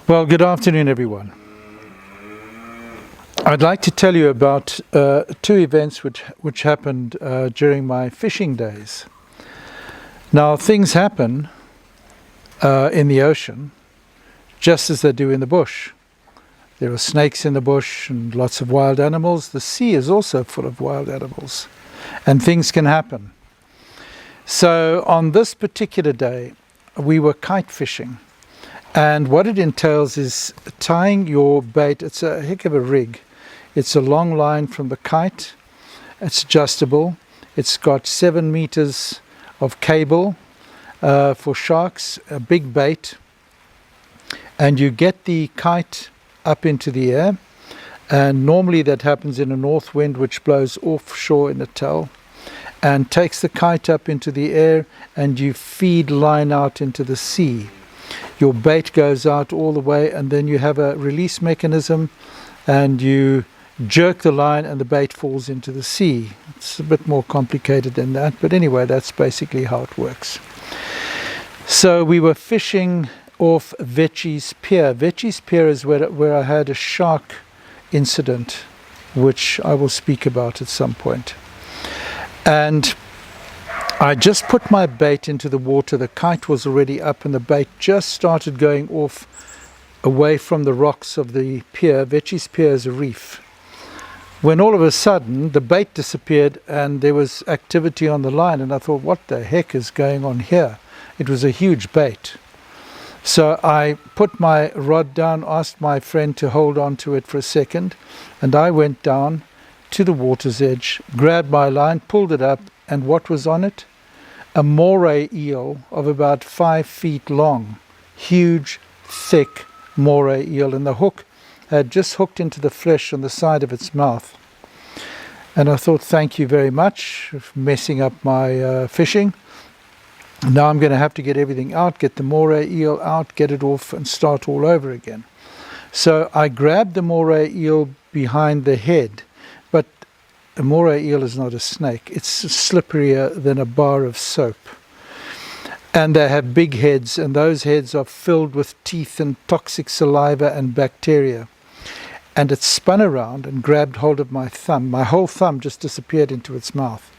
Well, good afternoon, everyone. I'd like to tell you about two events which happened during my fishing days. Now, things happen in the ocean just as they do in the bush. There are snakes in the bush and lots of wild animals. The sea is also full of wild animals, and things can happen. So on this particular day, we were kite fishing. And what it entails is tying your bait. It's a heck of a rig. It's a long line from the kite. It's adjustable. It's got 7 meters of cable for sharks, a big bait. And you get the kite up into the air. And normally that happens in a north wind, which blows offshore in a tail and takes the kite up into the air, and you feed line out into the sea. Your bait goes out all the way, and then you have a release mechanism and you jerk the line and the bait falls into the sea. It's a bit more complicated than that, but anyway, that's basically how it works. So we were fishing off Vetchie's Pier. Vetchie's Pier is where I had a shark incident, which I will speak about at some point. And I just put my bait into the water. The kite was already up and the bait just started going off away from the rocks of the pier. Vetchie's Pier is a reef. When all of a sudden the bait disappeared and there was activity on the line, and I thought, what the heck is going on here? It was a huge bait. So I put my rod down, asked my friend to hold on to it for a second, and I went down to the water's edge, grabbed my line, pulled it up, and what was on it? A Moray eel of about 5 feet long. Huge, thick Moray eel, and the hook had just hooked into the flesh on the side of its mouth. And I thought, thank you very much for messing up my fishing. Now I'm going to have to get everything out, get the Moray eel out, get it off and start all over again. So I grabbed the Moray eel behind the head, but a Moray eel is not a snake. It's slipperier than a bar of soap. And they have big heads, and those heads are filled with teeth and toxic saliva and bacteria. And it spun around and grabbed hold of my thumb. My whole thumb just disappeared into its mouth.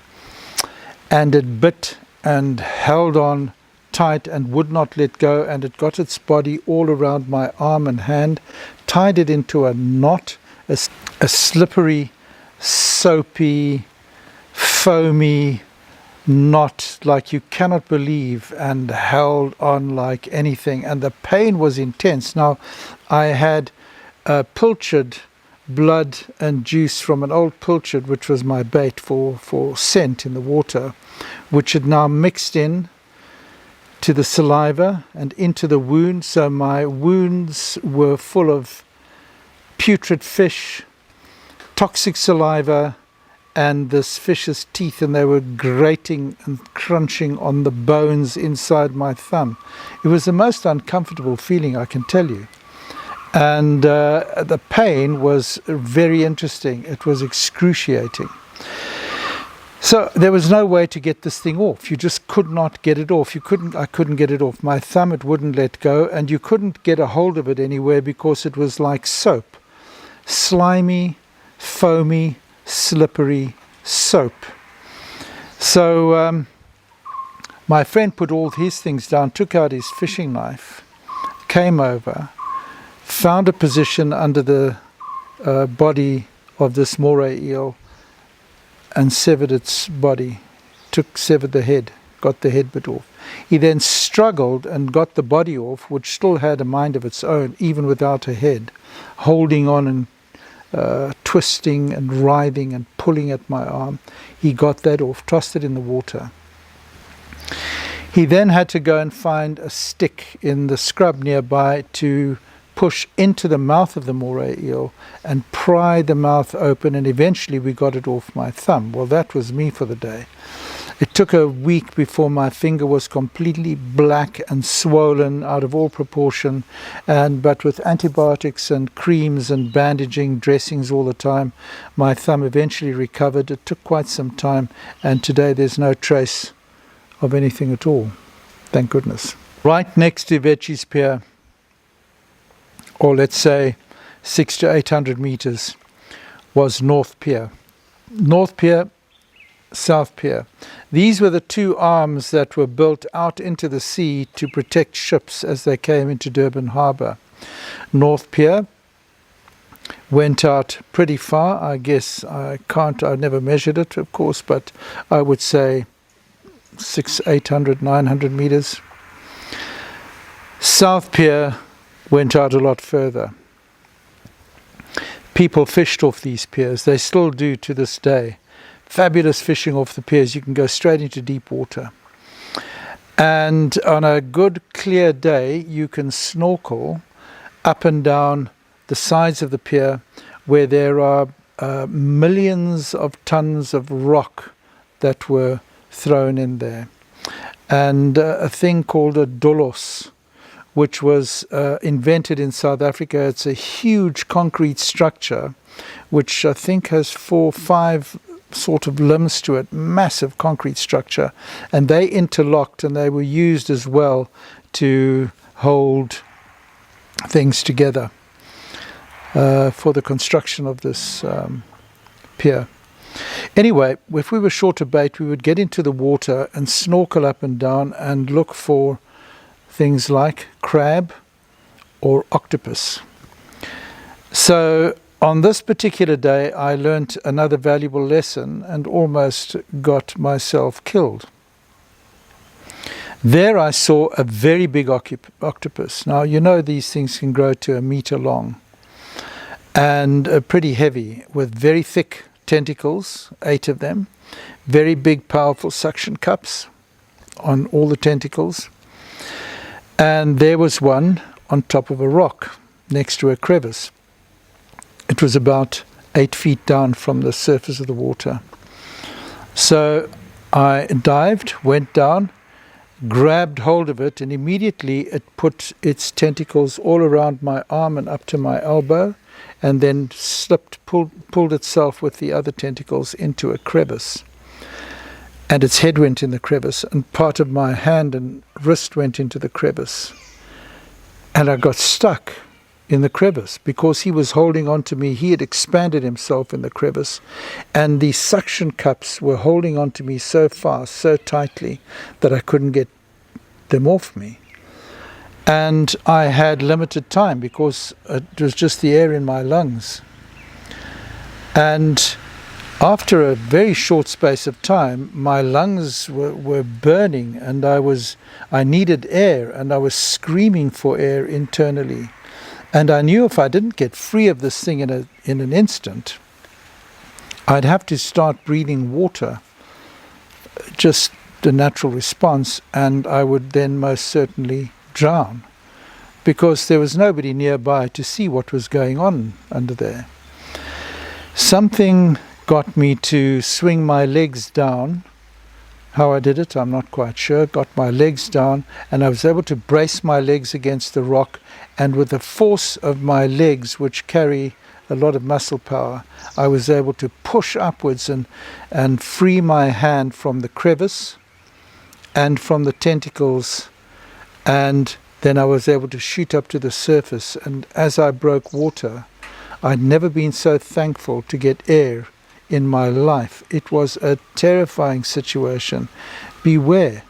And it bit and held on tight and would not let go, and it got its body all around my arm and hand, tied it into a knot, a slippery, soapy, foamy knot like you cannot believe, and held on like anything, and the pain was intense. Now I had pilchard blood and juice from an old pilchard, which was my bait for scent in the water, which had now mixed in to the saliva and into the wound. So my wounds were full of putrid fish, toxic saliva, and this fish's teeth, and they were grating and crunching on the bones inside my thumb. It was the most uncomfortable feeling, I can tell you. And the pain was very interesting. It was excruciating. So there was no way to get this thing off. You just could not get it off. I couldn't get it off. My thumb, it wouldn't let go, and you couldn't get a hold of it anywhere because it was like soap. Slimy, foamy, slippery soap. So my friend put all his things down, took out his fishing knife, came over, found a position under the body of this Moray eel and severed its body, severed the head, got the head bit off. He then struggled and got the body off, which still had a mind of its own, even without a head, holding on and twisting and writhing and pulling at my arm. He got that off, tossed it in the water. He then had to go and find a stick in the scrub nearby to push into the mouth of the Moray eel and pry the mouth open, and eventually we got it off my thumb. Well, that was me for the day. It took a week before my finger was completely black and swollen out of all proportion, but with antibiotics and creams and bandaging, dressings all the time, my thumb eventually recovered. It took quite some time, and today there's no trace of anything at all. Thank goodness. Right next to Vetchie's Pier or let's say 600 to 800 meters, was North Pier. North Pier, South Pier. These were the two arms that were built out into the sea to protect ships as they came into Durban harbour. North Pier went out pretty far. I guess I've never measured it, of course, but I would say 600, 800, 900 meters. South Pier went out a lot further. People fished off these piers. They still do to this day. Fabulous fishing off the piers. You can go straight into deep water. And on a good clear day, you can snorkel up and down the sides of the pier where there are millions of tons of rock that were thrown in there. And a thing called a dolos, which was invented in South Africa. It's a huge concrete structure, which I think has 4 or 5 sort of limbs to it, massive concrete structure. And they interlocked, and they were used as well to hold things together for the construction of this pier. Anyway, if we were short of bait, we would get into the water and snorkel up and down and look for things like crab or octopus. So on this particular day, I learnt another valuable lesson and almost got myself killed. There I saw a very big octopus. Now, you know these things can grow to 1 meter long and pretty heavy, with very thick tentacles, 8 of them, very big, powerful suction cups on all the tentacles. And there was one on top of a rock next to a crevice. It was about 8 feet down from the surface of the water. So I dived, went down, grabbed hold of it, and immediately it put its tentacles all around my arm and up to my elbow, and then pulled itself with the other tentacles into a crevice. And its head went in the crevice, and part of my hand and wrist went into the crevice. And I got stuck in the crevice because he was holding on to me. He had expanded himself in the crevice, and the suction cups were holding on to me so fast, so tightly, that I couldn't get them off me. And I had limited time because it was just the air in my lungs. And after a very short space of time, my lungs were burning, and I needed air, and I was screaming for air internally. And I knew if I didn't get free of this thing in an instant, I'd have to start breathing water, just the natural response, and I would then most certainly drown, because there was nobody nearby to see what was going on under there. Something got me to swing my legs down. How I did it, I'm not quite sure. Got my legs down, and I was able to brace my legs against the rock, and with the force of my legs, which carry a lot of muscle power, I was able to push upwards and free my hand from the crevice and from the tentacles, and then I was able to shoot up to the surface. And as I broke water, I'd never been so thankful to get air in my life. It was a terrifying situation. Beware.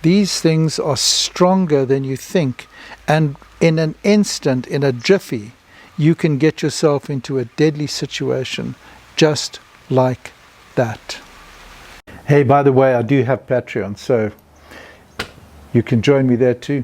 These things are stronger than you think, and in an instant, in a jiffy, you can get yourself into a deadly situation just like that. Hey, by the way, I do have Patreon, so you can join me there too.